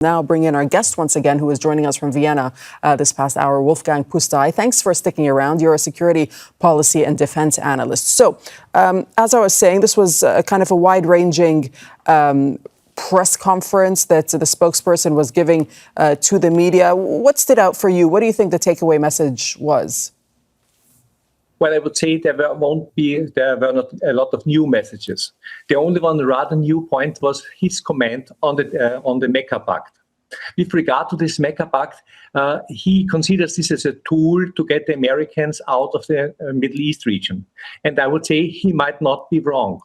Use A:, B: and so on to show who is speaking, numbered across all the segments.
A: Now bring in our guest once again, who is joining us from Vienna this past hour, Wolfgang Pusztai. Thanks for sticking around. You're a security policy and defense analyst. So, as I was saying, this was kind of a wide-ranging press conference that the spokesperson was giving to the media. What stood out for you? What do you think the takeaway message was?
B: Well, I would say there were not a lot of new messages. The only one rather new point was his comment on the Mecca Pact. With regard to this Mecca Pact, he considers this as a tool to get the Americans out of the Middle East region. And I would say he might not be wrong.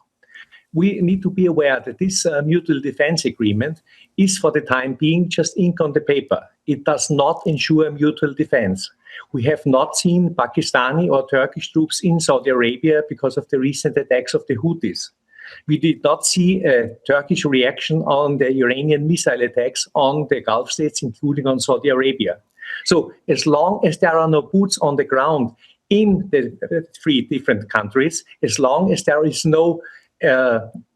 B: We need to be aware that this mutual defense agreement is for the time being just ink on the paper. It does not ensure mutual defense. We have not seen Pakistani or Turkish troops in Saudi Arabia because of the recent attacks of the Houthis. We did not see a Turkish reaction on the Iranian missile attacks on the Gulf states, including on Saudi Arabia. So as long as there are no boots on the ground in the three different countries, as long as there is no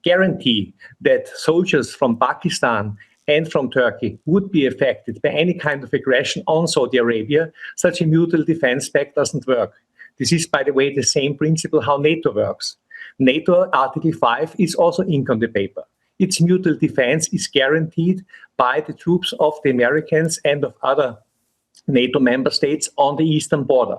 B: guarantee that soldiers from Pakistan and from Turkey would be affected by any kind of aggression on Saudi Arabia, such a mutual defense pact doesn't work. This is, by the way, the same principle how NATO works. NATO Article 5 is also ink on the paper. Its mutual defense is guaranteed by the troops of the Americans and of other NATO member states on the eastern border.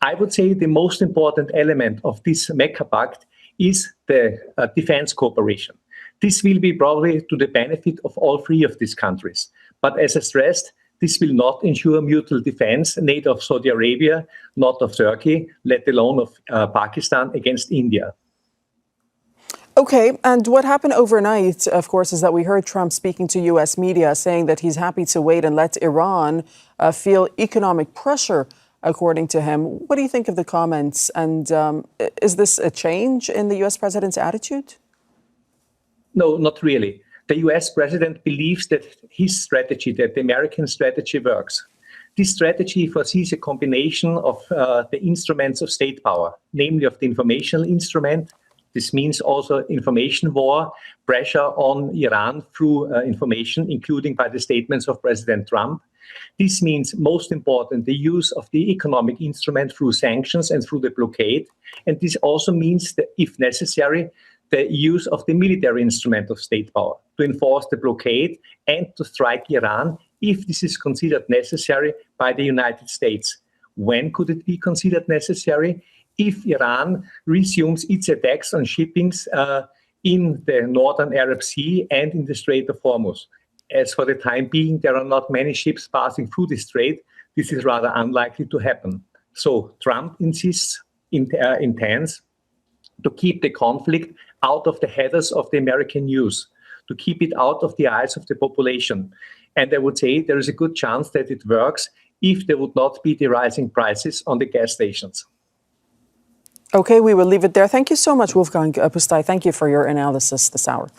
B: I would say the most important element of this Mecca Pact is the defense cooperation. This will be probably to the benefit of all three of these countries. But as I stressed, this will not ensure mutual defense, neither of Saudi Arabia, not of Turkey, let alone of Pakistan against India.
A: Okay, and what happened overnight, of course, is that we heard Trump speaking to U.S. media saying that he's happy to wait and let Iran feel economic pressure, according to him. What do you think of the comments? And is this a change in the U.S. president's attitude?
B: No, not really. The US president believes that his strategy, that the American strategy works. This strategy foresees a combination of the instruments of state power, namely of the informational instrument. This means also information war, pressure on Iran through information, including by the statements of President Trump. This means, most important, the use of the economic instrument through sanctions and through the blockade. And this also means that, if necessary, the use of the military instrument of state power to enforce the blockade and to strike Iran if this is considered necessary by the United States. When could it be considered necessary? If Iran resumes its attacks on shippings in the northern Arab Sea and in the Strait of Hormuz. As for the time being, there are not many ships passing through the strait. This is rather unlikely to happen. So Trump intends to keep the conflict out of the headers of the American news, to keep it out of the eyes of the population. And I would say there is a good chance that it works if there would not be the rising prices on the gas stations.
A: Okay, we will leave it there. Thank you so much, Wolfgang Pusztai. Thank you for your analysis this hour.